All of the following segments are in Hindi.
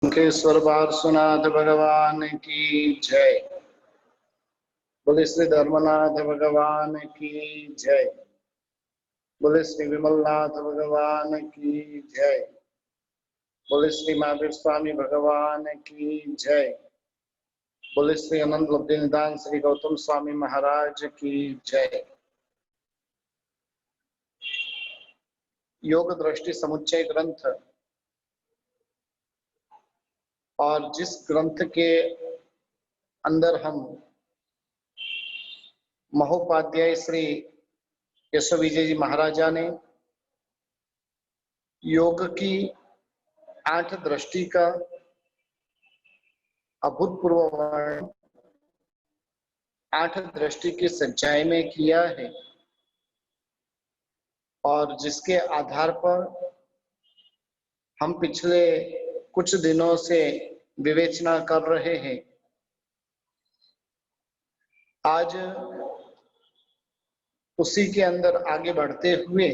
अंकेश्वर पार्श्वनाथ भगवान की जय। बोले श्री धर्मनाथ भगवान की जय। बोले श्री विमलनाथ भगवान की जय। बोले श्री महावीर स्वामी भगवान की जय। बोले श्री अनंत लब्धि निदान श्री गौतम स्वामी महाराज की जय। योग दृष्टि समुच्चय ग्रंथ और जिस ग्रंथ के अंदर हम महोपाध्याय श्री यशो विजय जी महाराजा ने योग की 8 दृष्टि का अभूतपूर्व वर्णन 8 दृष्टि के संचय में किया है और जिसके आधार पर हम पिछले कुछ दिनों से विवेचना कर रहे हैं। आज उसी के अंदर आगे बढ़ते हुए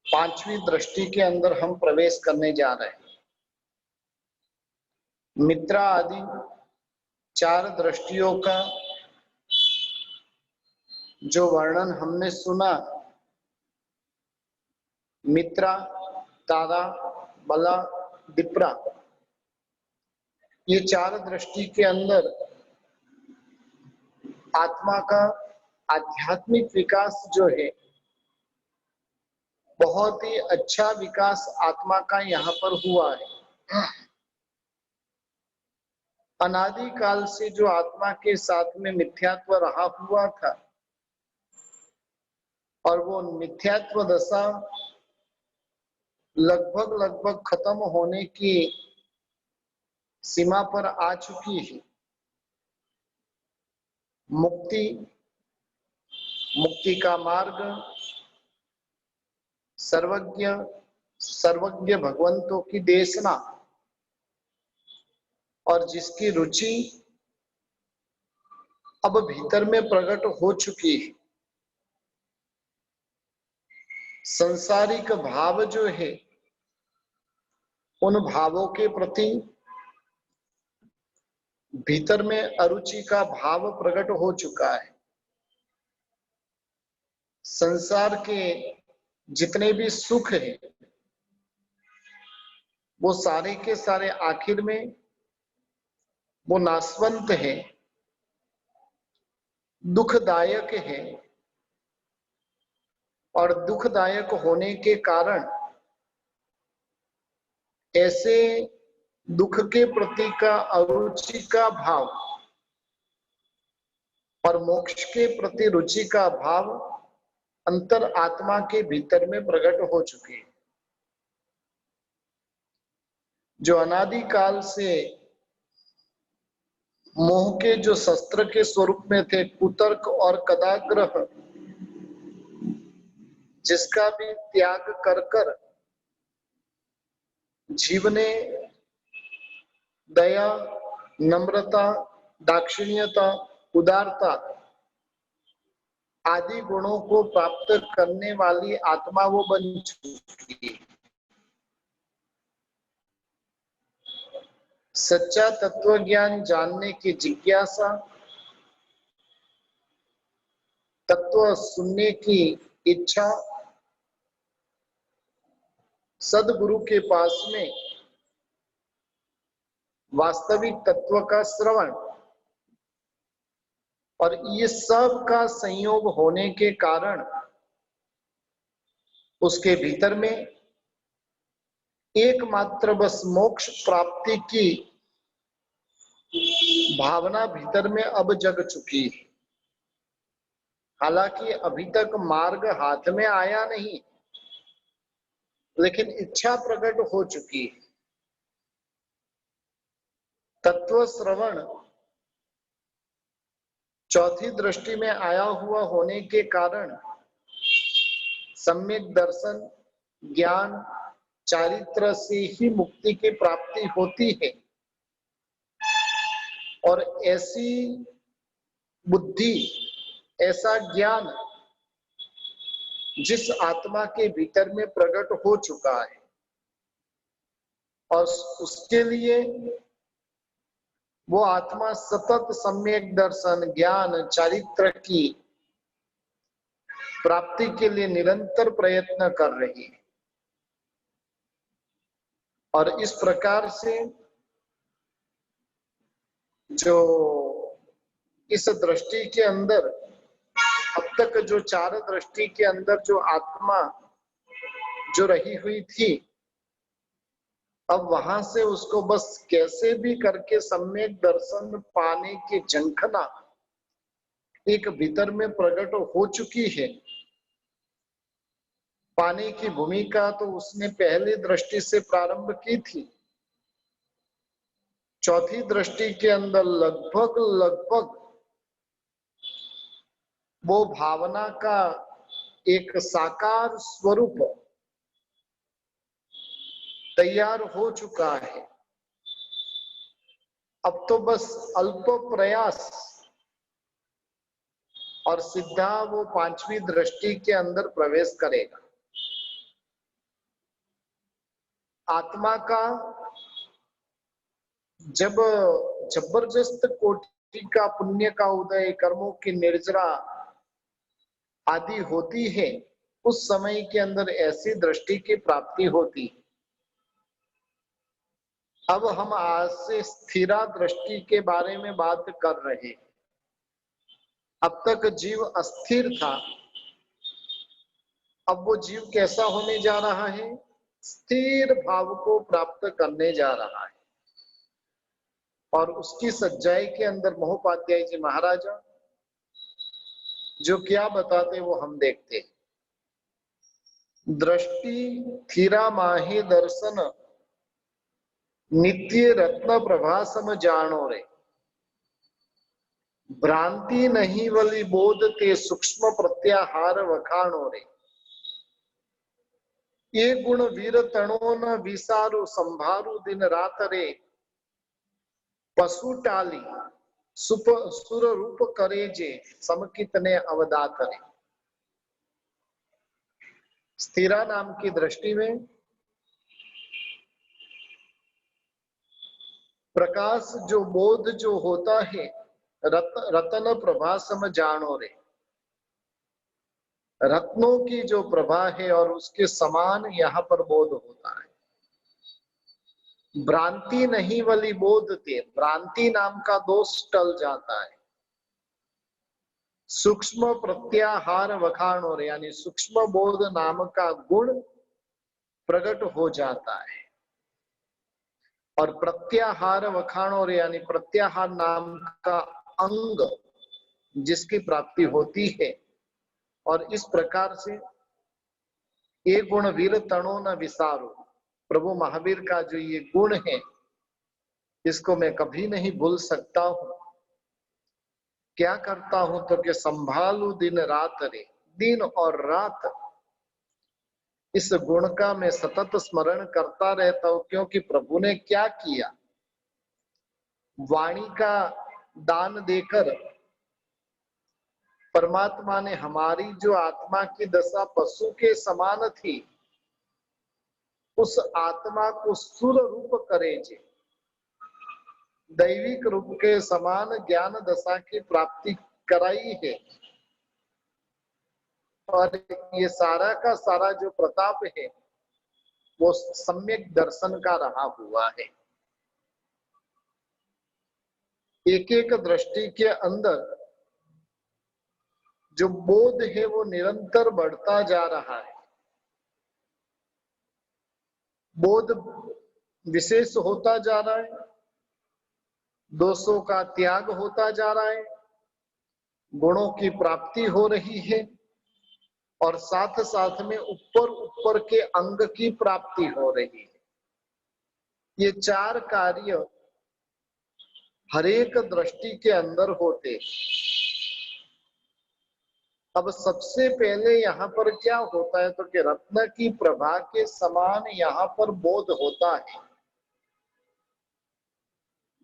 5वीं दृष्टि के अंदर हम प्रवेश करने जा रहे हैं। मित्रा आदि 4 दृष्टियों का जो वर्णन हमने सुना, मित्रा, तारा, बला, दिप्रा, ये 4 दृष्टि के अंदर आत्मा का आध्यात्मिक विकास जो है, बहुत ही अच्छा विकास आत्मा का यहाँ पर हुआ है। अनादि काल से जो आत्मा के साथ में मिथ्यात्व रहा हुआ था और वो मिथ्यात्व दशा लगभग खत्म होने की सीमा पर आ चुकी है। मुक्ति का मार्ग सर्वज्ञ भगवंतों की देशना और जिसकी रुचि अब भीतर में प्रकट हो चुकी है। संसारिक भाव जो है, उन भावों के प्रति भीतर में अरुचि का भाव प्रकट हो चुका है। संसार के जितने भी सुख है वो सारे के सारे आखिर में वो नाशवंत है, दुखदायक है और दुखदायक होने के कारण ऐसे दुख के प्रति का अरुचि का भाव और मोक्ष के प्रति रुचि का भाव अंतर आत्मा के भीतर में प्रकट हो चुके हैं। जो अनादि काल से मोह के जो शस्त्र के स्वरूप में थे, कुतर्क और कदाग्रह, जिसका भी त्याग कर कर जीव ने दया, नम्रता, दाक्षिण्यता, उदारता आदि गुणों को प्राप्त करने वाली आत्मा वो बन चुकी है। सच्चा तत्व ज्ञान जानने की जिज्ञासा, तत्व सुनने की इच्छा, सदगुरु के पास में वास्तविक तत्व का श्रवण और ये सब का संयोग होने के कारण उसके भीतर में एकमात्र बस मोक्ष प्राप्ति की भावना भीतर में अब जग चुकी है। हालांकि अभी तक मार्ग हाथ में आया नहीं, लेकिन इच्छा प्रकट हो चुकी है। तत्व श्रवण चौथी दृष्टि में आया हुआ होने के कारण सम्यक दर्शन, ज्ञान, चारित्र से ही मुक्ति की प्राप्ति होती है और ऐसी बुद्धि, ऐसा ज्ञान जिस आत्मा के भीतर में प्रकट हो चुका है, और उसके लिए वो आत्मा सतत सम्यक दर्शन, ज्ञान, चारित्र की प्राप्ति के लिए निरंतर प्रयत्न कर रही है। और इस प्रकार से जो इस दृष्टि के अंदर अब तक जो चार दृष्टि के अंदर जो आत्मा जो रही हुई थी, अब वहां से उसको बस कैसे भी करके सम्यक दर्शन पाने की झंखना एक भीतर में प्रकट हो चुकी है। पाने की भूमिका तो उसने पहली दृष्टि से प्रारंभ की थी। चौथी दृष्टि के अंदर लगभग वो भावना का एक साकार स्वरूप तैयार हो चुका है। अब तो बस अल्प प्रयास और सीधा वो पांचवी दृष्टि के अंदर प्रवेश करेगा। आत्मा का जब जबरदस्त कोटि का पुण्य का उदय, कर्मों की निर्जरा आदि होती है, उस समय के अंदर ऐसी दृष्टि की प्राप्ति होती है। अब हम आज से स्थिरा दृष्टि के बारे में बात कर रहे हैं। अब तक जीव अस्थिर था, अब वो जीव कैसा होने जा रहा है? स्थिर भाव को प्राप्त करने जा रहा है। और उसकी सच्चाई के अंदर महोपाध्याय जी महाराजा जो क्या बताते वो हम देखते हैं। दृष्टि थीरा माहे दर्शन नित्य रत्न प्रभा सम जानो रे, भ्रांति नहीं वली बोध ते सूक्ष्म प्रत्याहार वखाणो रे। ये गुण वीर तणो न विसारु संभारू दिन रात रे, पशु टाली सुर रूप करे जे समकितने अवदात रे। स्थिरा नाम की दृष्टि में प्रकाश जो बोध जो होता है, रतन प्रभा सम जानो रे, रत्नों की जो प्रभा है और उसके समान यहाँ पर बोध होता है। भ्रांति नहीं वली बोध ते, भ्रांति नाम का दोष टल जाता है। सूक्ष्म प्रत्याहार वखाणो रे, यानी सूक्ष्म बोध नाम का गुण प्रकट हो जाता है। और प्रत्याहार वखाणो रे, यानी प्रत्याहार नाम का अंग जिसकी प्राप्ति होती है। और इस प्रकार से ये गुण वीर तणो न विसारो, प्रभु महावीर का जो ये गुण है इसको मैं कभी नहीं भूल सकता हूं। क्या करता हूं तो कि संभालू दिन रात रे, दिन और रात इस गुण का मैं सतत स्मरण करता रहता हूं। क्योंकि प्रभु ने क्या किया, वाणी का दान देकर परमात्मा ने हमारी जो आत्मा की दशा पशु के समान थी, उस आत्मा को सुर रूप करे जे, दैविक रूप के समान ज्ञान दशा की प्राप्ति कराई है। और ये सारा का सारा जो प्रताप है वो सम्यक दर्शन का रहा हुआ है। एक एक दृष्टि के अंदर जो बोध है वो निरंतर बढ़ता जा रहा है। बोध विशेष होता जा रहा है, दोषों का त्याग होता जा रहा है, गुणों की प्राप्ति हो रही है, और साथ साथ में ऊपर ऊपर के अंग की प्राप्ति हो रही है। ये चार कार्य हरेक दृष्टि के अंदर होते। अब सबसे पहले यहाँ पर क्या होता है तो कि रत्न की प्रभा के समान यहाँ पर बोध होता है।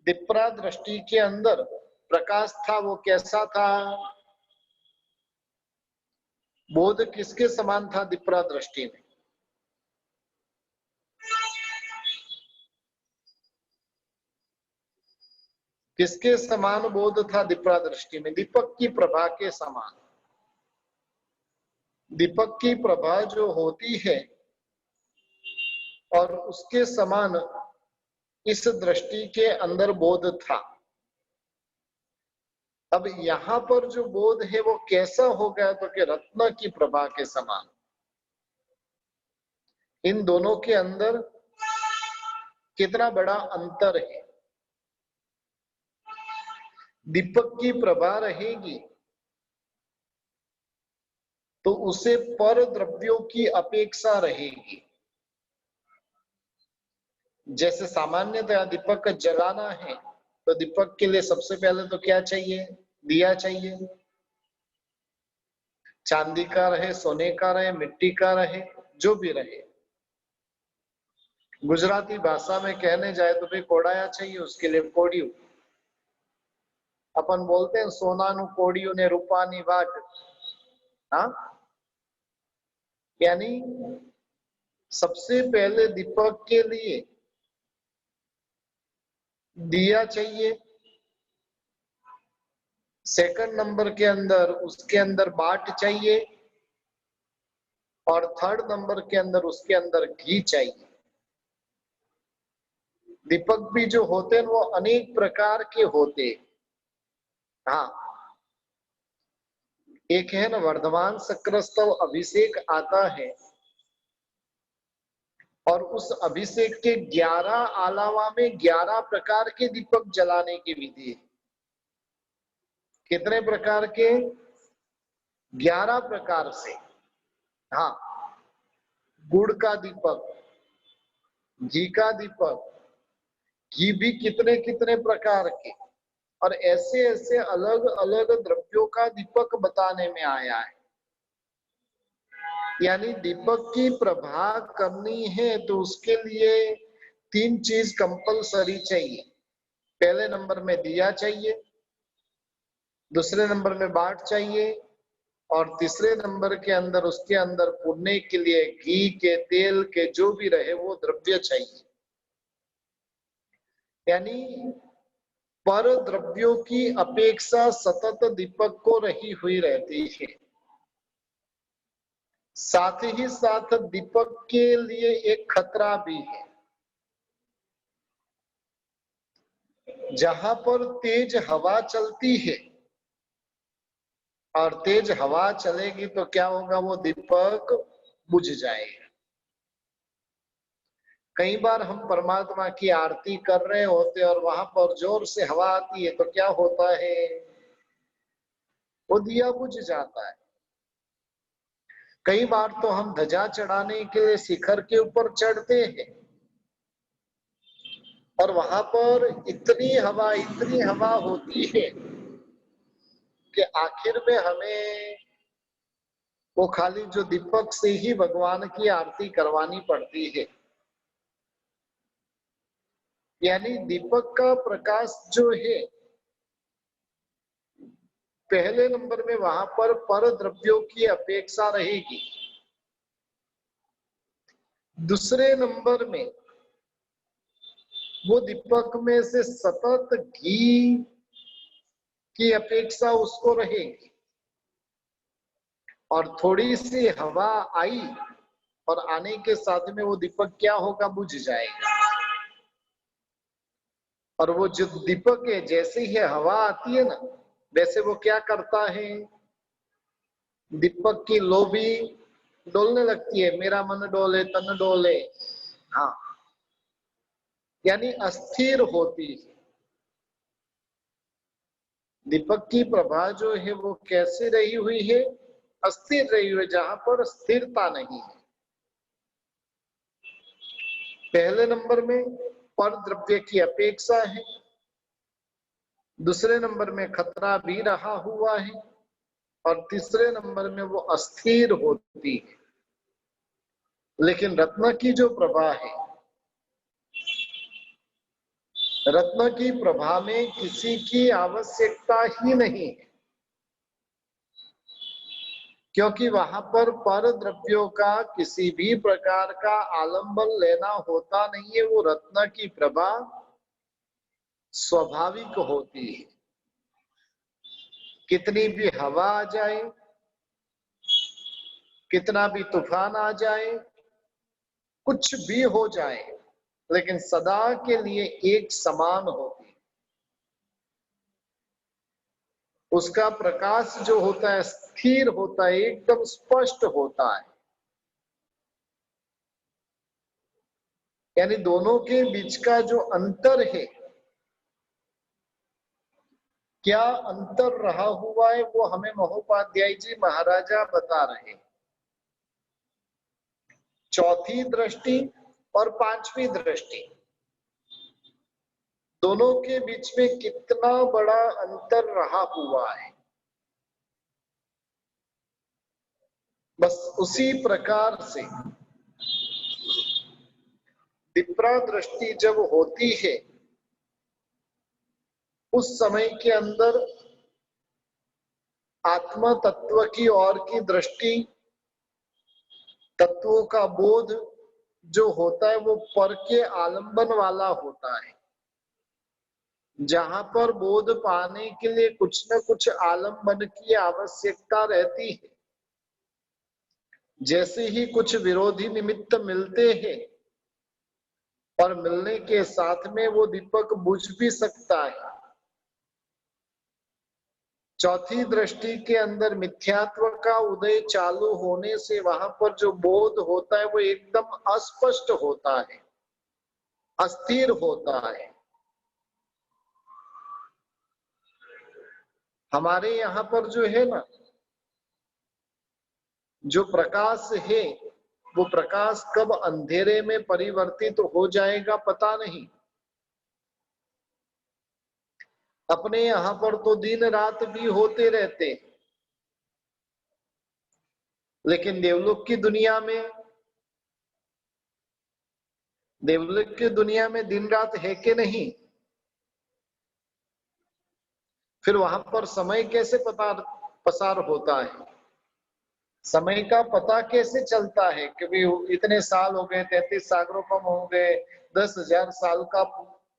विप्रा दृष्टि के अंदर प्रकाश था, वो कैसा था? बोध किसके समान था विप्रा दृष्टि में? किसके समान बोध था दिप्रा दृष्टि में? दीपक की प्रभा के समान। दीपक की प्रभा जो होती है और उसके समान इस दृष्टि के अंदर बोध था। अब यहां पर जो बोध है वो कैसा हो गया? तो कि रत्न की प्रभा के समान। इन दोनों के अंदर कितना बड़ा अंतर है। दीपक की प्रभा रहेगी तो उसे पर द्रव्यों की अपेक्षा रहेगी। जैसे सामान्यतः दीपक जलाना है तो दीपक के लिए सबसे पहले तो क्या चाहिए? दिया चाहिए। चांदी का रहे, सोने का रहे, मिट्टी का रहे, जो भी रहे। गुजराती भाषा में कहने जाए तो भाई कोड़ाया चाहिए, उसके लिए कोड़ियों। अपन बोलते हैं सोनानु कोड़ियों ने रूपानी वाट। हाँ, यानी सबसे पहले दीपक के लिए दिया चाहिए, सेकंड नंबर के अंदर उसके अंदर बाट चाहिए, और थर्ड नंबर के अंदर उसके अंदर घी चाहिए। दीपक भी जो होते हैं वो अनेक प्रकार के होते हैं। हाँ, एक है ना वर्धमान सक्र अभिषेक आता है, और उस अभिषेक के 11 अलावा में 11 प्रकार के दीपक जलाने की विधि है। कितने प्रकार के? 11 प्रकार से। हाँ, गुड़ का दीपक, घी का दीपक, घी भी कितने कितने प्रकार के, और ऐसे ऐसे अलग अलग द्रव्यों का दीपक बताने में आया है। यानी दीपक की प्रभा करनी है तो उसके लिए 3 चीज कंपलसरी चाहिए। पहले नंबर में दिया चाहिए, दूसरे नंबर में बाट चाहिए, और तीसरे नंबर के अंदर उसके अंदर पुड़ने के लिए घी के, तेल के, जो भी रहे वो द्रव्य चाहिए। यानी पर द्रव्यों की अपेक्षा सतत दीपक को रही हुई रहती है। साथ ही साथ दीपक के लिए एक खतरा भी है। जहां पर तेज हवा चलती है, और तेज हवा चलेगी तो क्या होगा? वो दीपक बुझ जाएगा। कई बार हम परमात्मा की आरती कर रहे होते और वहां पर जोर से हवा आती है तो क्या होता है? वो दिया बुझ जाता है। कई बार तो हम ध्वजा चढ़ाने के लिए शिखर के ऊपर चढ़ते हैं और वहां पर इतनी हवा होती है कि आखिर में हमें वो खाली जो दीपक से ही भगवान की आरती करवानी पड़ती है। यानी दीपक का प्रकाश जो है, पहले नंबर में वहां पर द्रव्यों की अपेक्षा रहेगी। दूसरे नंबर में वो दीपक में से सतत घी की अपेक्षा उसको रहेगी, और थोड़ी सी हवा आई और आने के साथ में वो दीपक क्या होगा? बुझ जाएगा। और वो जो दीपक है, जैसे ही हवा आती है ना, वैसे वो क्या करता है? दीपक की लो भी डोलने लगती है। मेरा मन डोले तन डोले। हाँ, यानी अस्थिर होती है। दीपक की प्रभा जो है वो कैसे रही हुई है? अस्थिर रही हुई, जहां पर स्थिरता नहीं है। पहले नंबर में पर द्रव्य की अपेक्षा है, दूसरे नंबर में खतरा भी रहा हुआ है, और तीसरे नंबर में वो अस्थिर होती है। लेकिन रत्न की जो प्रभा है, रत्न की प्रभा में किसी की आवश्यकता ही नहीं है, क्योंकि वहां पर द्रव्यों का किसी भी प्रकार का आलंबन लेना होता नहीं है। वो रत्न की प्रभा स्वाभाविक होती है। कितनी भी हवा आ जाए, कितना भी तूफान आ जाए, कुछ भी हो जाए, लेकिन सदा के लिए एक समान होती है। उसका प्रकाश जो होता है स्थिर होता है, एकदम स्पष्ट होता है। यानी दोनों के बीच का जो अंतर है, क्या अंतर रहा हुआ है, वो हमें महोपाध्याय जी महाराजा बता रहे हैं। चौथी दृष्टि और पांचवी दृष्टि, दोनों के बीच में कितना बड़ा अंतर रहा हुआ है। बस उसी प्रकार से विप्रा दृष्टि जब होती है, उस समय के अंदर आत्मा तत्व की ओर की दृष्टि, तत्वों का बोध जो होता है वो पर के आलंबन वाला होता है। जहां पर बोध पाने के लिए कुछ न कुछ आलंबन की आवश्यकता रहती है। जैसे ही कुछ विरोधी निमित्त मिलते हैं और मिलने के साथ में वो दीपक बुझ भी सकता है। चौथी दृष्टि के अंदर मिथ्यात्व का उदय चालू होने से वहां पर जो बोध होता है वो एकदम अस्पष्ट होता है, अस्थिर होता है। हमारे यहाँ पर जो है ना, जो प्रकाश है, वो प्रकाश कब अंधेरे में परिवर्तित हो जाएगा पता नहीं। अपने यहाँ पर तो दिन रात भी होते रहते, लेकिन देवलोक की दुनिया में, देवलोक की दुनिया में दिन रात है कि नहीं? फिर वहां पर समय कैसे पसार होता है? समय का पता कैसे चलता है कि भी इतने साल हो गए, 33 सागरोपम हो गए, 10,000 साल का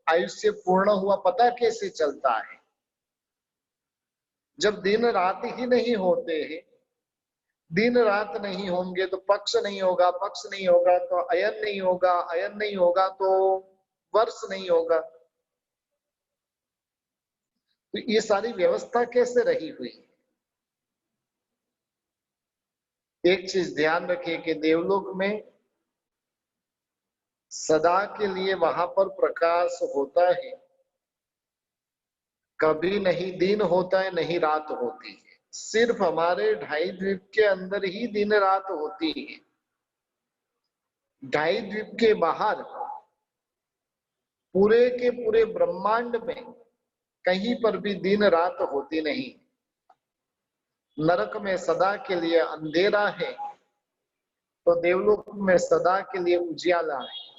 आयुष्य पूर्ण हुआ, पता कैसे चलता है? जब दिन रात ही नहीं होते हैं, दिन रात नहीं होंगे तो पक्ष नहीं होगा, पक्ष नहीं होगा तो अयन नहीं होगा, अयन नहीं होगा तो वर्ष नहीं होगा। तो ये सारी व्यवस्था कैसे रही हुई? एक चीज ध्यान रखिए कि देवलोक में सदा के लिए वहां पर प्रकाश होता है। कभी नहीं दिन होता है, नहीं रात होती है। सिर्फ हमारे ढाई द्वीप के अंदर ही दिन रात होती है। ढाई द्वीप के बाहर पूरे के पूरे ब्रह्मांड में कहीं पर भी दिन रात होती नहीं। नरक में सदा के लिए अंधेरा है, तो देवलोक में सदा के लिए उजियाला है।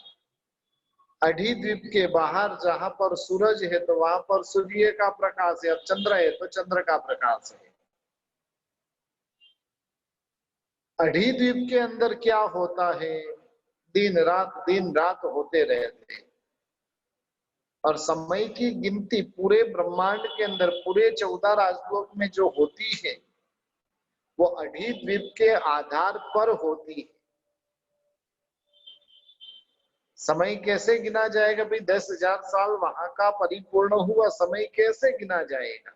अधिद्वीप के बाहर जहां पर सूरज है तो वहां पर सूर्य का प्रकाश है, और चंद्र है तो चंद्र का प्रकाश है। अधिद्वीप के अंदर क्या होता है? दिन रात होते रहते हैं। और समय की गिनती पूरे ब्रह्मांड के अंदर, पूरे 14 राजलोक में जो होती है, वो अधिद्वीप के आधार पर होती है। समय कैसे गिना जाएगा भाई? 10,000 साल वहां का परिपूर्ण हुआ, समय कैसे गिना जाएगा?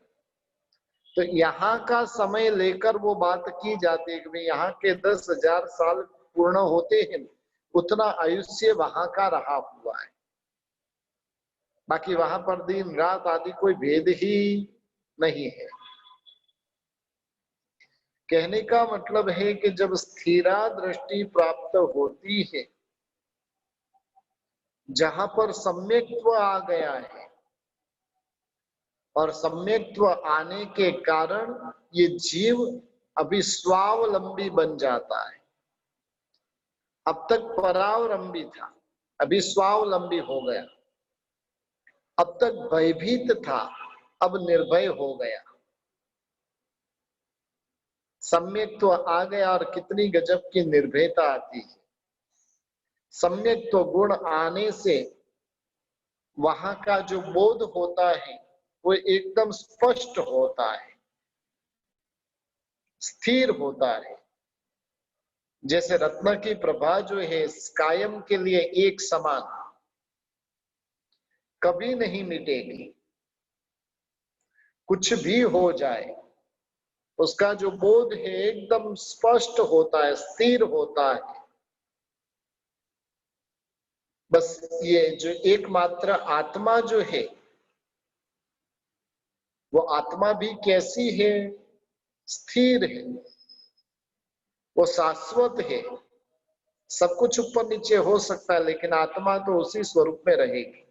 तो यहाँ का समय लेकर वो बात की जाती है कि भाई यहाँ के 10,000 साल पूर्ण होते हैं, उतना आयुष्य वहां का रहा हुआ है। बाकी वहां पर दिन रात आदि कोई भेद ही नहीं है। कहने का मतलब है कि जब स्थिरा दृष्टि प्राप्त होती है, जहां पर सम्यक्त्व आ गया है, और सम्यक्त्व आने के कारण ये जीव अभी स्वावलंबी बन जाता है। अब तक परावलंबी था, अभी स्वावलंबी हो गया। अब तक भयभीत था, अब निर्भय हो गया। सम्यक्त्व आ गया, और कितनी गजब की निर्भयता आती है। सम्यक्त्व गुण आने से वहां का जो बोध होता है वो एकदम स्पष्ट होता है, स्थिर होता है। जैसे रत्न की प्रभा जो है कायम के लिए एक समान कभी नहीं मिटेगी। कुछ भी हो जाए उसका जो बोध है एकदम स्पष्ट होता है, स्थिर होता है। बस ये जो एकमात्र आत्मा जो है वो आत्मा भी कैसी है? स्थिर है, वो शाश्वत है। सब कुछ ऊपर नीचे हो सकता है लेकिन आत्मा तो उसी स्वरूप में रहेगी।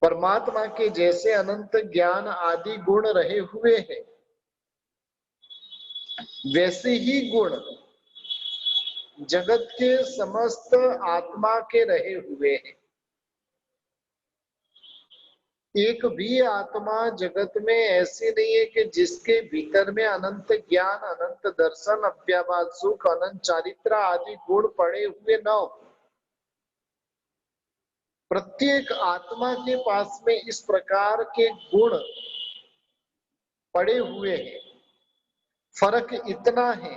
परमात्मा के जैसे अनंत ज्ञान आदि गुण रहे हुए हैं, वैसे ही गुण जगत के समस्त आत्मा के रहे हुए हैं। एक भी आत्मा जगत में ऐसी नहीं है कि जिसके भीतर में अनंत ज्ञान, अनंत दर्शन, अव्याभात सुख, अनंत चारित्र आदि गुण पड़े हुए न हो। प्रत्येक आत्मा के पास में इस प्रकार के गुण पड़े हुए हैं। फर्क इतना है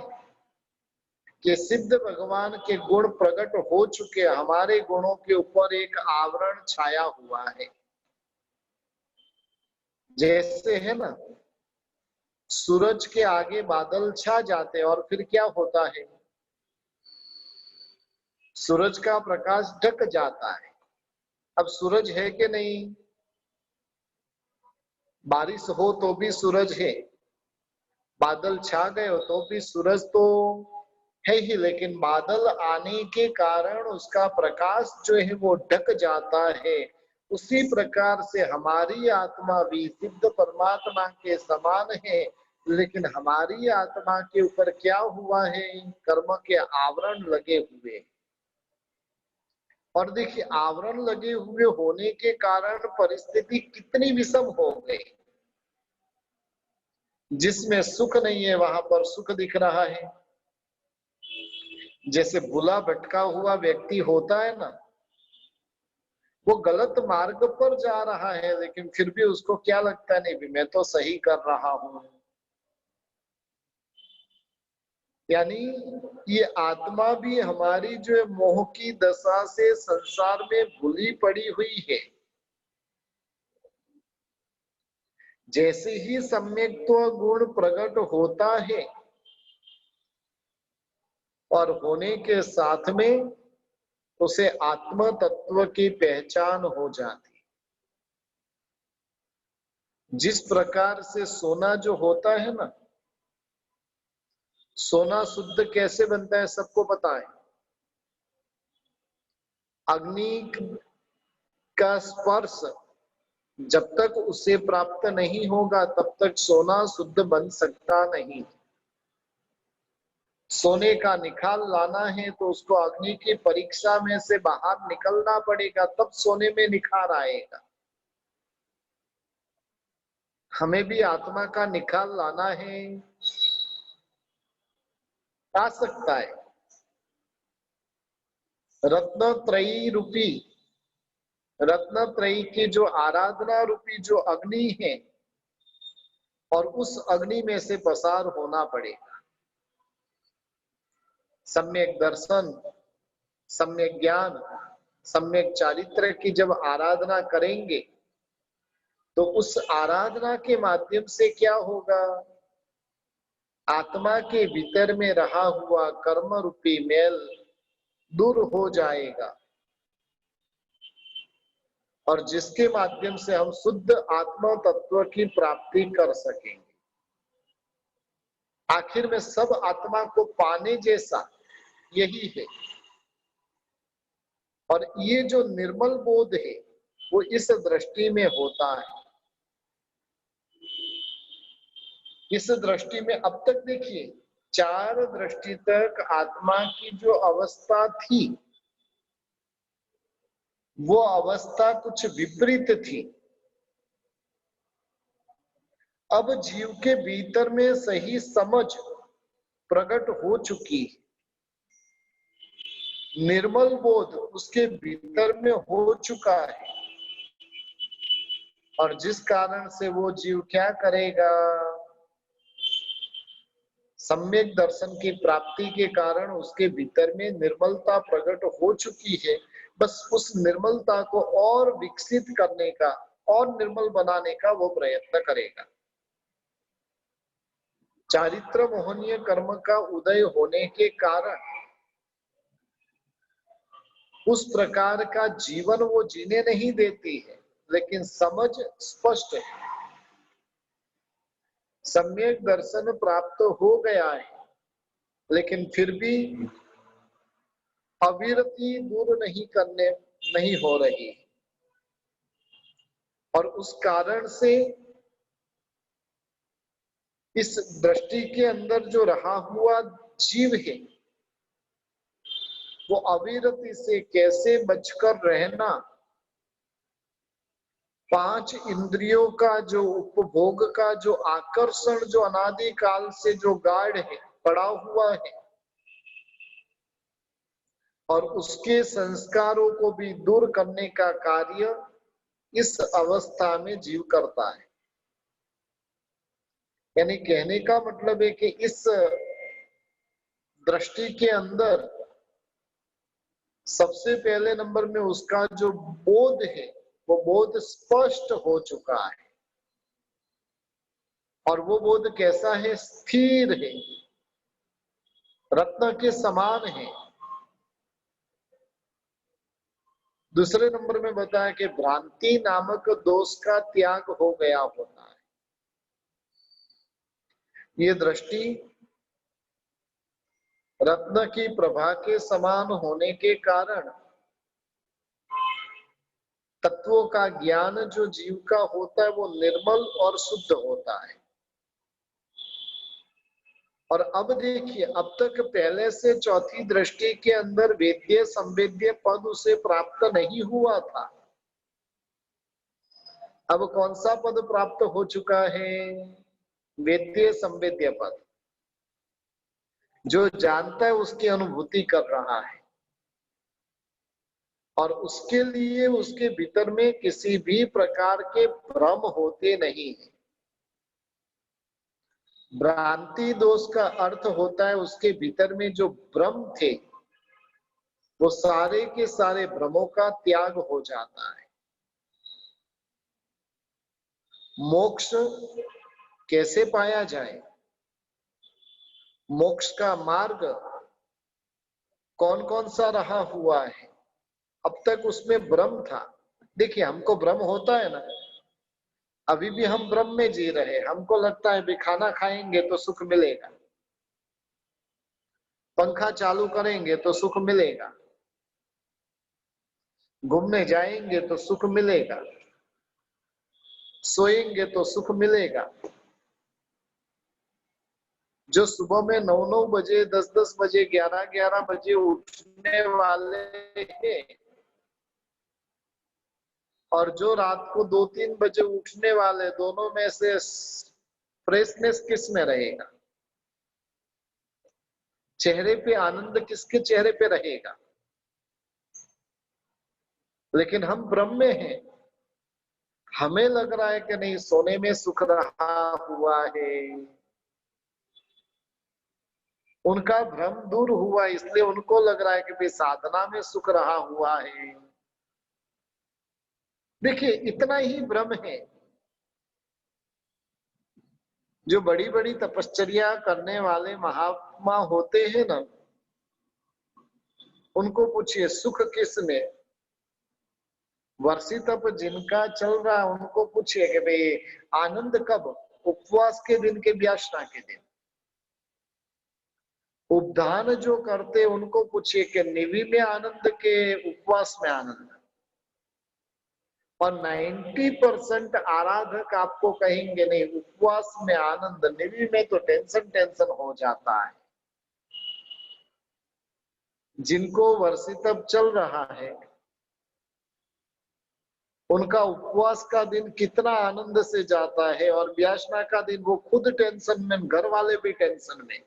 कि सिद्ध भगवान के गुण प्रकट हो चुके, हमारे गुणों के ऊपर एक आवरण छाया हुआ है। जैसे है ना, सूरज के आगे बादल छा जाते हैं और फिर क्या होता है? सूरज का प्रकाश ढक जाता है। अब सूरज है कि नहीं? बारिश हो तो भी सूरज है, बादल छा गए हो तो भी सूरज तो है ही, लेकिन बादल आने के कारण उसका प्रकाश जो है वो ढक जाता है। उसी प्रकार से हमारी आत्मा भी सिद्ध परमात्मा के समान है, लेकिन हमारी आत्मा के ऊपर क्या हुआ है? कर्म के आवरण लगे हुए। और देखिए, आवरण लगे हुए होने के कारण परिस्थिति कितनी विषम हो गई। जिसमें सुख नहीं है वहां पर सुख दिख रहा है। जैसे भूला भटका हुआ व्यक्ति होता है ना, वो गलत मार्ग पर जा रहा है लेकिन फिर भी उसको क्या लगता है, नहीं भी मैं तो सही कर रहा हूं। यानी ये आत्मा भी हमारी जो है मोह की दशा से संसार में भूली पड़ी हुई है। जैसे ही सम्यक्त्व गुण प्रकट होता है और होने के साथ में उसे आत्म तत्व की पहचान हो जाती। जिस प्रकार से सोना जो होता है ना, सोना शुद्ध कैसे बनता है सबको पता है। अग्नि का स्पर्श जब तक उसे प्राप्त नहीं होगा तब तक सोना शुद्ध बन सकता नहीं। सोने का निखार लाना है तो उसको अग्नि की परीक्षा में से बाहर निकलना पड़ेगा, तब सोने में निखार आएगा। हमें भी आत्मा का निखार लाना है, आ सकता है। रत्नत्रयी रूपी, रत्नत्रयी की जो आराधना रूपी जो अग्नि है, और उस अग्नि में से पसार होना पड़ेगा। सम्यक दर्शन, सम्यक ज्ञान, सम्यक चारित्र की जब आराधना करेंगे तो उस आराधना के माध्यम से क्या होगा? आत्मा के भीतर में रहा हुआ कर्म रूपी मैल दूर हो जाएगा और जिसके माध्यम से हम शुद्ध आत्मा तत्व की प्राप्ति कर सकेंगे। आखिर में सब आत्मा को पाने जैसा यही है। और ये जो निर्मल बोध है वो इस दृष्टि में होता है। इस दृष्टि में अब तक देखिए 4 दृष्टि तक आत्मा की जो अवस्था थी वो अवस्था कुछ विपरीत थी। अब जीव के भीतर में सही समझ प्रकट हो चुकी है। निर्मल बोध उसके भीतर में हो चुका है, और जिस कारण से वो जीव क्या करेगा, सम्यक दर्शन की प्राप्ति के कारण उसके भीतर में निर्मलता प्रकट हो चुकी है। बस उस निर्मलता को और विकसित करने का और निर्मल बनाने का वो प्रयत्न करेगा। चारित्र मोहनीय कर्म का उदय होने के कारण उस प्रकार का जीवन वो जीने नहीं देती है, लेकिन समझ स्पष्ट है, सम्यक दर्शन प्राप्त हो गया है, लेकिन फिर भी अविरति दूर नहीं हो रही, और उस कारण से इस दृष्टि के अंदर जो रहा हुआ जीव है वो अविरति से कैसे बचकर रहना, पांच इंद्रियों का जो उपभोग का जो आकर्षण जो अनादि काल से जो गाढ़ है पड़ा हुआ है, और उसके संस्कारों को भी दूर करने का कार्य इस अवस्था में जीव करता है। यानी कहने का मतलब है कि इस दृष्टि के अंदर सबसे पहले नंबर में उसका जो बोध है वो बोध स्पष्ट हो चुका है, और वो बोध कैसा है, स्थिर है, रत्न के समान है। दूसरे नंबर में बताया कि भ्रांति नामक दोष का त्याग हो गया होता है। ये दृष्टि रत्न की प्रभा के समान होने के कारण तत्वों का ज्ञान जो जीव का होता है वो निर्मल और शुद्ध होता है। और अब देखिए, अब तक पहले से चौथी दृष्टि के अंदर वेद्य संवेद्य पद उसे प्राप्त नहीं हुआ था। अब कौन सा पद प्राप्त हो चुका है, वेद्य संवेद्य पद। जो जानता है उसकी अनुभूति कर रहा है, और उसके लिए उसके भीतर में किसी भी प्रकार के भ्रम होते नहीं है। भ्रांति दोष का अर्थ होता है उसके भीतर में जो भ्रम थे वो सारे के सारे भ्रमों का त्याग हो जाता है। मोक्ष कैसे पाया जाए, मोक्ष का मार्ग कौन कौन सा रहा हुआ है, अब तक उसमें भ्रम था। देखिए, हमको भ्रम होता है ना, अभी भी हम भ्रम में जी रहे हैं। हमको लगता है भी खाना खाएंगे तो सुख मिलेगा, पंखा चालू करेंगे तो सुख मिलेगा, घूमने जाएंगे तो सुख मिलेगा, सोएंगे तो सुख मिलेगा। जो सुबह में 9-9 बजे 10-10 बजे 11-11 बजे उठने वाले हैं, और जो रात को 2-3 बजे उठने वाले, दोनों में से फ्रेशनेस किस में रहेगा, चेहरे पे आनंद किसके चेहरे पे रहेगा। लेकिन हम भ्रम में हैं, हमें लग रहा है कि नहीं सोने में सुख रहा हुआ है। उनका भ्रम दूर हुआ, इसलिए उनको लग रहा है कि भाई साधना में सुख रहा हुआ है। देखिए, इतना ही भ्रम है। जो बड़ी बड़ी तपश्चर्या करने वाले महात्मा होते हैं ना, उनको पूछिए सुख किस में, वर्षी तप जिनका चल रहा है उनको पूछिए कि भाई आनंद कब, उपवास के दिन के व्यासना के दिन। उपदान जो करते उनको पूछिए कि निवि में आनंद के उपवास में आनंद। और 90% आराधक आपको कहेंगे नहीं उपवास में आनंद, निवि में तो टेंशन टेंशन हो जाता है। जिनको वर्षी तप चल रहा है उनका उपवास का दिन कितना आनंद से जाता है, और व्यासना का दिन वो खुद टेंशन में, घर वाले भी टेंशन में।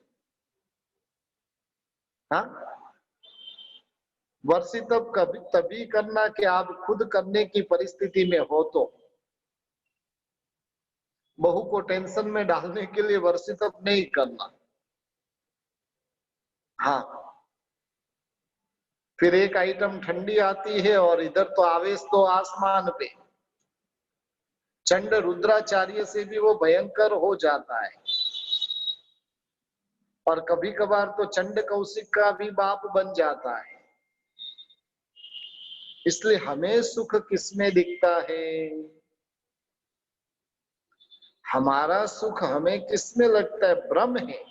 हाँ, वर्षित अब कभी तभी करना कि आप खुद करने की परिस्थिति में हो। तो बहू को टेंशन में डालने के लिए वर्षित अब नहीं करना। हाँ, फिर एक आइटम ठंडी आती है और इधर तो आवेश तो आसमान पे। चंड रुद्राचार्य से भी वो भयंकर हो जाता है, और कभी कभार तो चंड कौशिक का भी बाप बन जाता है। इसलिए हमें सुख किसमें दिखता है? हमारा सुख हमें किसमें लगता है? ब्रह्म है।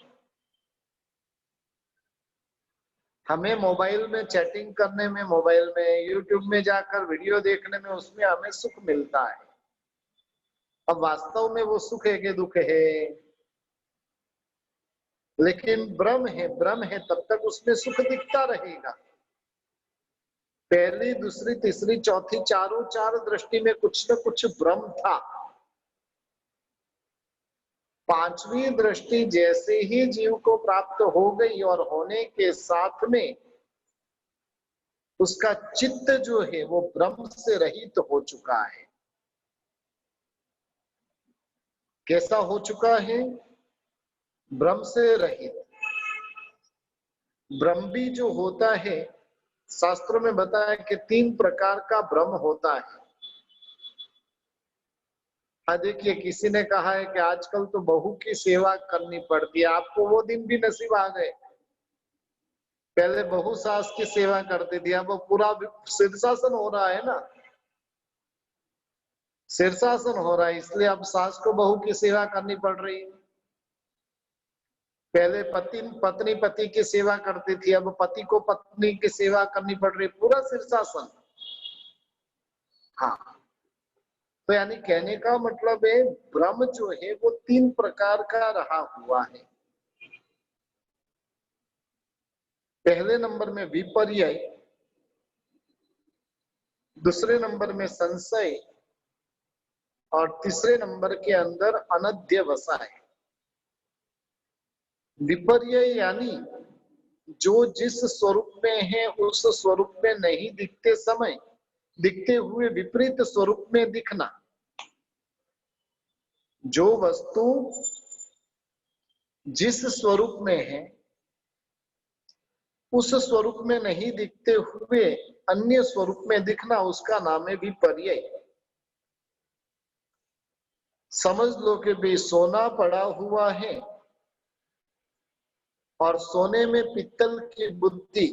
हमें मोबाइल में चैटिंग करने में, मोबाइल में यूट्यूब में जाकर वीडियो देखने में, उसमें हमें सुख मिलता है। अब वास्तव में वो सुख है कि दुख है? लेकिन ब्रह्म है, ब्रह्म है तब तक उसमें सुख दिखता रहेगा। पहली, दूसरी, तीसरी, चौथी, चारों चार दृष्टि में कुछ न कुछ ब्रह्म था। पांचवी दृष्टि जैसे ही जीव को प्राप्त हो गई और होने के साथ में उसका चित्त जो है वो ब्रह्म से रहित हो चुका है। कैसा हो चुका है? ब्रह्म से रहित। ब्रह्म भी जो होता है, शास्त्रों में बताया कि 3 प्रकार का ब्रह्म होता है। हाँ, देखिए किसी ने कहा है कि आजकल तो बहू की सेवा करनी पड़ती है। आपको वो दिन भी नसीब आ गए। पहले बहू सास की सेवा करती थी, अब पूरा शीर्षासन हो रहा है ना। शीर्षासन हो रहा है, इसलिए अब सास को बहू की सेवा करनी पड़ रही है। पहले पत्नी पति की सेवा करती थी, अब पति को पत्नी की सेवा करनी पड़ रही, पूरा शीर्षासन। हाँ, तो यानी कहने का मतलब है ब्रह्म जो है वो 3 प्रकार का रहा हुआ है। पहले नंबर में विपर्यय, दूसरे नंबर में संशय, और तीसरे नंबर के अंदर अनध्यवसाय। विपर्यय यानी जो जिस स्वरूप में है उस स्वरूप में नहीं दिखते समय दिखते हुए विपरीत स्वरूप में दिखना। जो वस्तु जिस स्वरूप में है उस स्वरूप में नहीं दिखते हुए अन्य स्वरूप में दिखना, उसका नाम है विपर्यय। समझ लो कि भी सोना पड़ा हुआ है और सोने में पित्तल की बुद्धि,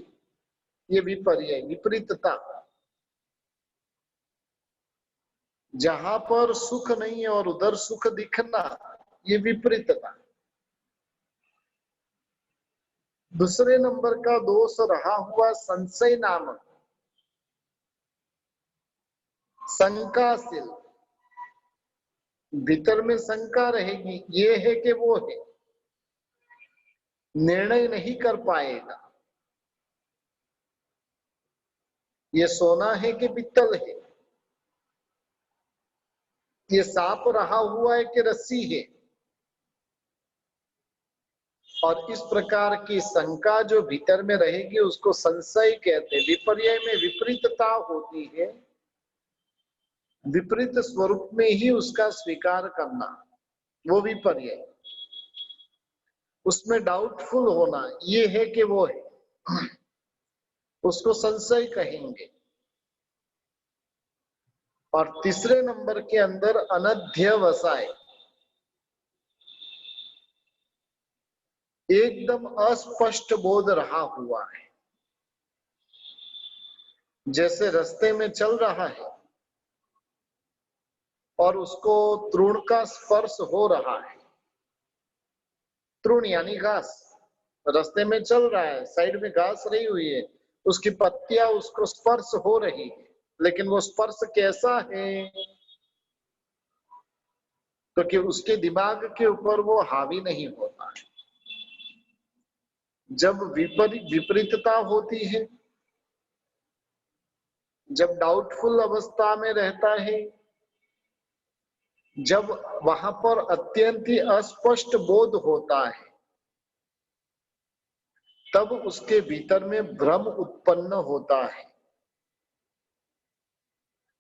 ये विपर्यय, विपरीतता। जहां पर सुख नहीं है और उधर सुख दिखना, ये विपरीतता। दूसरे नंबर का दोष रहा हुआ संशय नामक, शंकाशील। भीतर में शंका रहेगी, ये है कि वो है, निर्णय नहीं कर पाएगा ये सोना है कि पित्तल है, ये सांप रहा हुआ है कि रस्सी है। और इस प्रकार की शंका जो भीतर में रहेगी उसको संशय कहते हैं। विपर्यय में विपरीतता होती है, विपरीत स्वरूप में ही उसका स्वीकार करना, वो विपर्यय। उसमें डाउटफुल होना, ये है कि वो है, उसको संशय कहेंगे। और तीसरे नंबर के अंदर अनध्यवसाय, एकदम अस्पष्ट बोध रहा हुआ है। जैसे रास्ते में चल रहा है और उसको तृण का स्पर्श हो रहा है। तृण यानी घास, रास्ते में चल रहा है, साइड में घास रही हुई है, उसकी पत्तियां उसको स्पर्श हो रही है, लेकिन वो स्पर्श कैसा है? तो कि उसके दिमाग के ऊपर वो हावी नहीं होता है। जब विपरीतता होती है, जब डाउटफुल अवस्था में रहता है, जब वहां पर अत्यंत ही अस्पष्ट बोध होता है, तब उसके भीतर में भ्रम उत्पन्न होता है।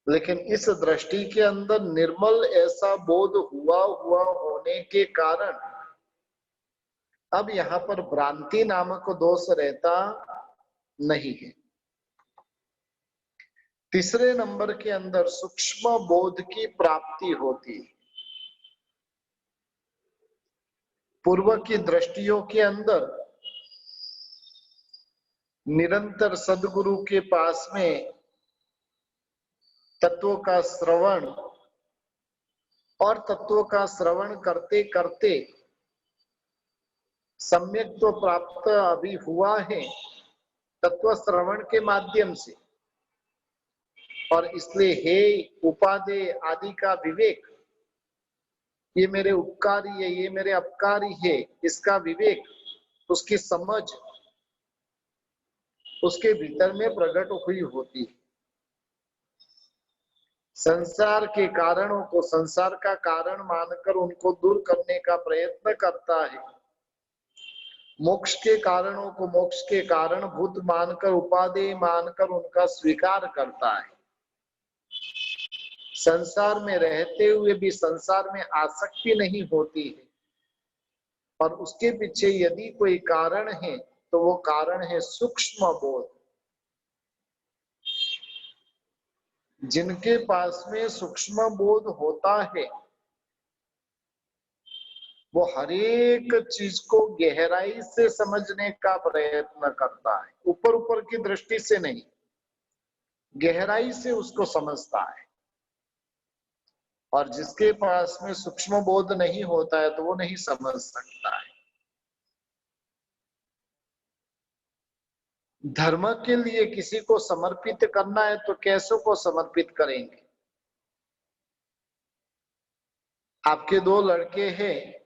लेकिन इस दृष्टि के अंदर निर्मल ऐसा बोध हुआ होने के कारण अब यहाँ पर भ्रांति नामक दोष रहता नहीं है। तीसरे नंबर के अंदर सूक्ष्म बोध की प्राप्ति होती है। पूर्व की दृष्टियों के अंदर निरंतर सदगुरु के पास में तत्वों का श्रवण और तत्वों का श्रवण करते करते सम्यक तो प्राप्त अभी हुआ है तत्व श्रवण के माध्यम से, और इसलिए हे उपादेय आदि का विवेक, ये मेरे उपकारी है, ये मेरे अपकारी है, इसका विवेक, उसकी समझ उसके भीतर में प्रकट हुई होती है। संसार के कारणों को संसार का कारण मानकर उनको दूर करने का प्रयत्न करता है। मोक्ष के कारणों को मोक्ष के कारण भूत मानकर उपादेय मानकर उनका स्वीकार करता है। संसार में रहते हुए भी संसार में आसक्ति नहीं होती है, और उसके पीछे यदि कोई कारण है तो वो कारण है सूक्ष्म बोध। जिनके पास में सूक्ष्म बोध होता है वो हर एक चीज को गहराई से समझने का प्रयत्न करता है, ऊपर ऊपर की दृष्टि से नहीं, गहराई से उसको समझता है। और जिसके पास में सूक्ष्म बोध नहीं होता है तो वो नहीं समझ सकता है। धर्म के लिए किसी को समर्पित करना है तो कैसों को समर्पित करेंगे? आपके दो लड़के हैं,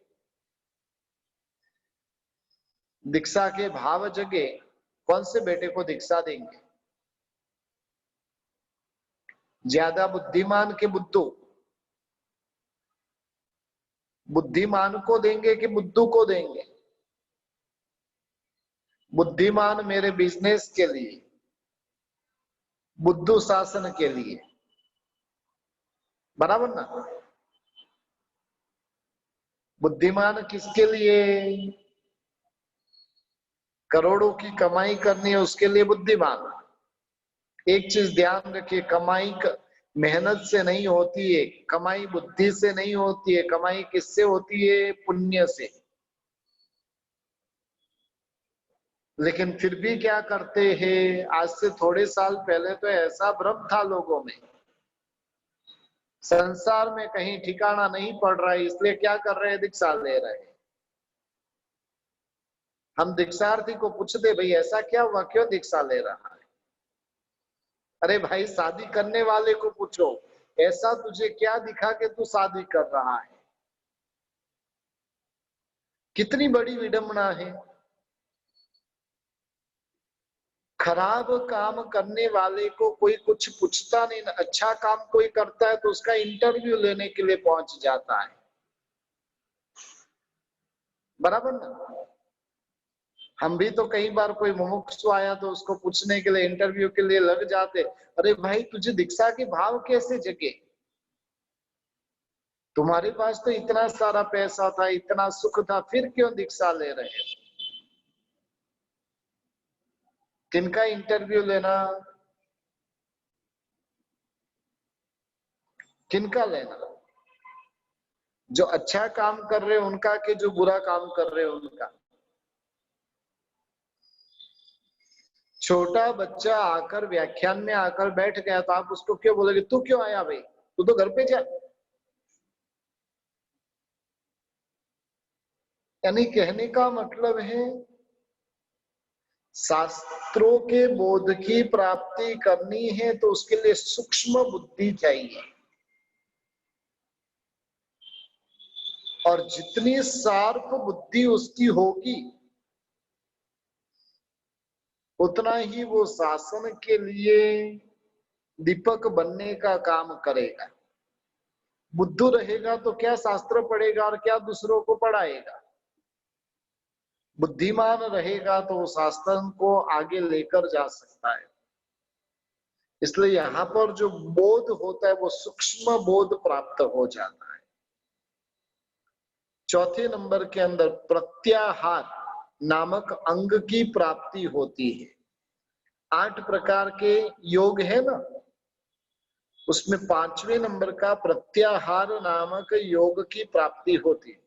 दीक्षा के भाव जगे, कौन से बेटे को दीक्षा देंगे? ज्यादा बुद्धिमान के बुद्धू? बुद्धिमान को देंगे कि बुद्धू को देंगे? बुद्धिमान मेरे बिजनेस के लिए, बुद्धू शासन के लिए, बराबर ना? बुद्धिमान किसके लिए? करोड़ों की कमाई करनी है उसके लिए बुद्धिमान। एक चीज ध्यान रखिए, कमाई मेहनत से नहीं होती है, कमाई बुद्धि से नहीं होती है, कमाई किससे होती है? पुण्य से। लेकिन फिर भी क्या करते हैं, आज से थोड़े साल पहले तो ऐसा भ्रम था लोगों में, संसार में कहीं ठिकाना नहीं पड़ रहा है इसलिए क्या कर रहे हैं? दीक्षा ले रहे हैं। हम दीक्षार्थी को पूछते भाई ऐसा क्या हुआ, क्यों दीक्षा ले रहा है? अरे भाई शादी करने वाले को पूछो ऐसा तुझे क्या दिखा कि तू शादी कर रहा है? कितनी बड़ी विडंबना है। खराब काम करने वाले को कोई कुछ पूछता नहीं, अच्छा काम कोई करता है तो उसका इंटरव्यू लेने के लिए पहुंच जाता है, बराबर ना? हम भी तो कई बार कोई मुमुक्षु आया तो उसको पूछने के लिए इंटरव्यू के लिए लग जाते, अरे भाई तुझे दीक्षा के भाव कैसे जगे? तुम्हारे पास तो इतना सारा पैसा था, इतना सुख था, फिर क्यों दीक्षा ले रहे हो? किनका इंटरव्यू लेना? किनका लेना? जो अच्छा काम कर रहे उनका कि जो बुरा काम कर रहे उनका? छोटा बच्चा आकर व्याख्यान में आकर बैठ गया तो आप उसको क्यों बोलोगे तू क्यों आया भाई, तू तो घर पे जा? यानी कहने का मतलब है शास्त्रों के बोध की प्राप्ति करनी है तो उसके लिए सूक्ष्म बुद्धि चाहिए, और जितनी शार्प बुद्धि उसकी होगी उतना ही वो शासन के लिए दीपक बनने का काम करेगा। बुद्धू रहेगा तो क्या शास्त्र पढ़ेगा और क्या दूसरों को पढ़ाएगा? बुद्धिमान रहेगा तो उस आसन को आगे लेकर जा सकता है। इसलिए यहाँ पर जो बोध होता है वो सूक्ष्म बोध प्राप्त हो जाता है। चौथे नंबर के अंदर प्रत्याहार नामक अंग की प्राप्ति होती है। 8 प्रकार के योग है ना, उसमें 5वें नंबर का प्रत्याहार नामक योग की प्राप्ति होती है।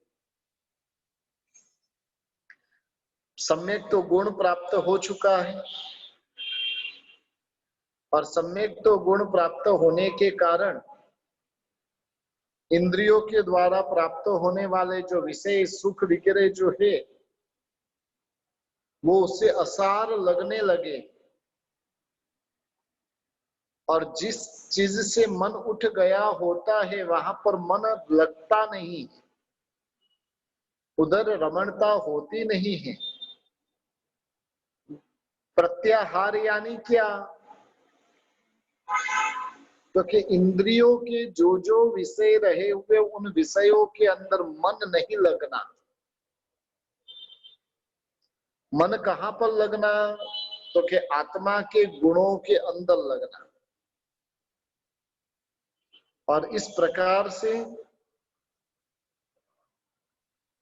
सम्यक तो गुण प्राप्त हो चुका है, और सम्यक तो गुण प्राप्त होने के कारण इंद्रियों के द्वारा प्राप्त होने वाले जो विषय सुख वगैरह जो है वो उससे असार लगने लगे, और जिस चीज से मन उठ गया होता है वहां पर मन लगता नहीं, उधर रमणता होती नहीं है। प्रत्याहार यानी क्या? क्योंकि इंद्रियों के जो विषय रहे हुए उन विषयों के अंदर मन नहीं लगना। मन कहाँ पर लगना? तो कि आत्मा के गुणों के अंदर लगना। और इस प्रकार से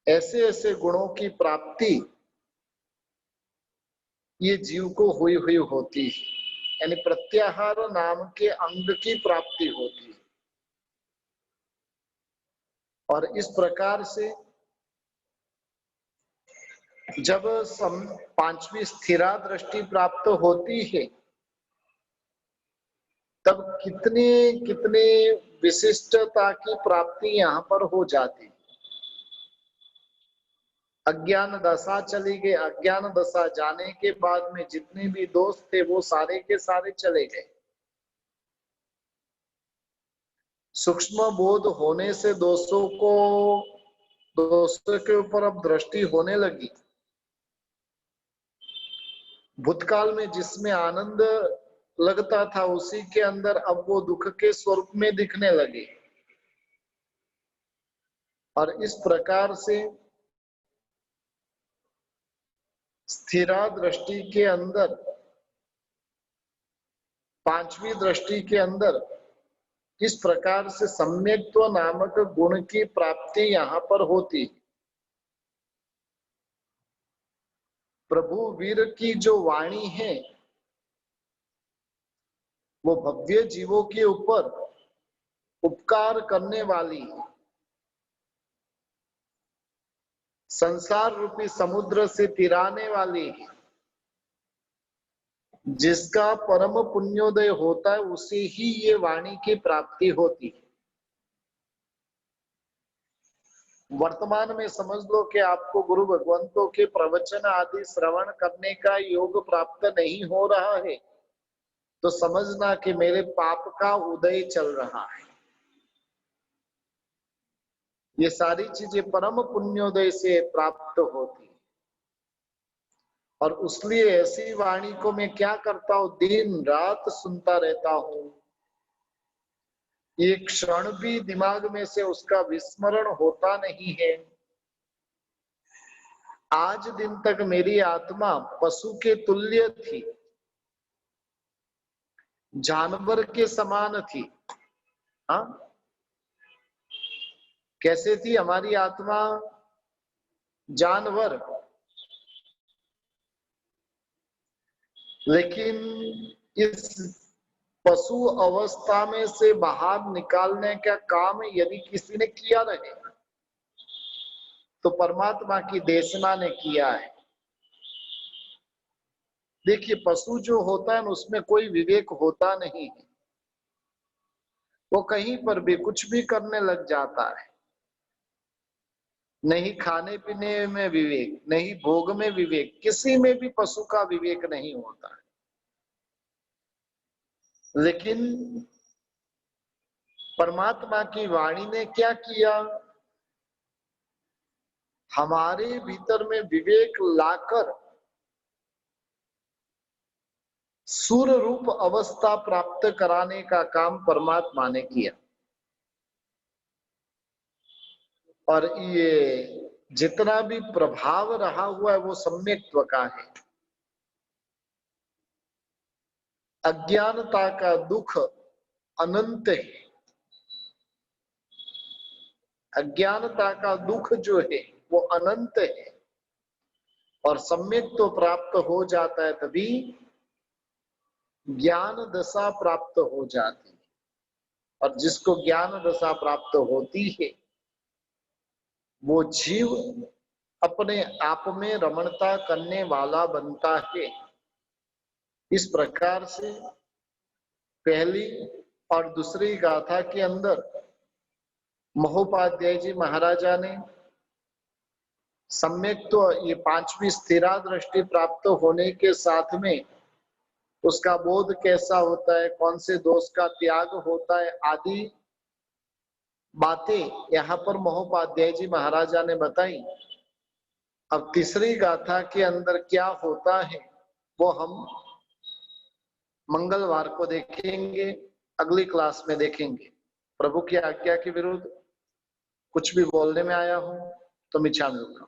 ऐसे ऐसे गुणों की प्राप्ति ये जीव को हुई हुई होती है, यानी प्रत्याहार नाम के अंग की प्राप्ति होती है। और इस प्रकार से जब 5वीं स्थिरा दृष्टि प्राप्त होती है तब कितने कितने विशिष्टता की प्राप्ति यहाँ पर हो जाती है। अज्ञान दशा चली गई, अज्ञान दशा जाने के बाद में जितने भी दोष थे वो सारे के सारे चले गए। सूक्ष्म बोध होने से दोषों के ऊपर अब दृष्टि होने लगी। भूतकाल में जिसमें आनंद लगता था उसी के अंदर अब वो दुख के स्वरूप में दिखने लगे। और इस प्रकार से स्थिरा दृष्टि के अंदर, 5वीं दृष्टि के अंदर इस प्रकार से सम्यक्त्व नामक गुण की प्राप्ति यहाँ पर होती। प्रभु वीर की जो वाणी है वो भव्य जीवों के ऊपर उपकार करने वाली, संसार रूपी समुद्र से तिराने वाली, जिसका परम पुण्योदय होता है उसे ही ये वाणी की प्राप्ति होती है। वर्तमान में समझ लो कि आपको गुरु भगवंतों के प्रवचन आदि श्रवण करने का योग प्राप्त नहीं हो रहा है तो समझना कि मेरे पाप का उदय चल रहा है। ये सारी चीजें परम पुण्योदय से प्राप्त होती है। और उसलिए ऐसी वाणी को मैं क्या करता हूं, दिन रात सुनता रहता हूं। एक क्षण भी दिमाग में से उसका विस्मरण होता नहीं है। आज दिन तक मेरी आत्मा पशु के तुल्य थी, जानवर के समान थी। हाँ, कैसे थी हमारी आत्मा? जानवर। लेकिन इस पशु अवस्था में से बाहर निकालने का काम यदि किसी ने किया रहे तो परमात्मा की देशना ने किया है। देखिए, पशु जो होता है उसमें कोई विवेक होता नहीं है, वो कहीं पर भी कुछ भी करने लग जाता है। नहीं खाने पीने में विवेक, नहीं भोग में विवेक, किसी में भी पशु का विवेक नहीं होता है। लेकिन परमात्मा की वाणी ने क्या किया? हमारे भीतर में विवेक लाकर सूर्य रूप अवस्था प्राप्त कराने का काम परमात्मा ने किया। और ये जितना भी प्रभाव रहा हुआ है वो सम्यक्त्व का है। अज्ञानता का दुख अनंत है। अज्ञानता का दुख जो है वो अनंत है, और सम्यक्त्व प्राप्त हो जाता है तभी ज्ञान दशा प्राप्त हो जाती है। और जिसको ज्ञान दशा प्राप्त होती है वो जीव अपने आप में रमणता करने वाला बनता है। इस प्रकार से पहली और दूसरी गाथा के अंदर महोपाध्याय जी महाराजा ने सम्यक्त्व, ये पांचवी स्थिरा दृष्टि प्राप्त होने के साथ में उसका बोध कैसा होता है, कौन से दोष का त्याग होता है, आदि बातें यहाँ पर महोपाध्याय जी महाराजा ने बताई। अब तीसरी गाथा के अंदर क्या होता है वो हम मंगलवार को देखेंगे, अगली क्लास में देखेंगे। प्रभु की आज्ञा के विरुद्ध कुछ भी बोलने में आया हूं तो मिच्छामि दुक्कड़म।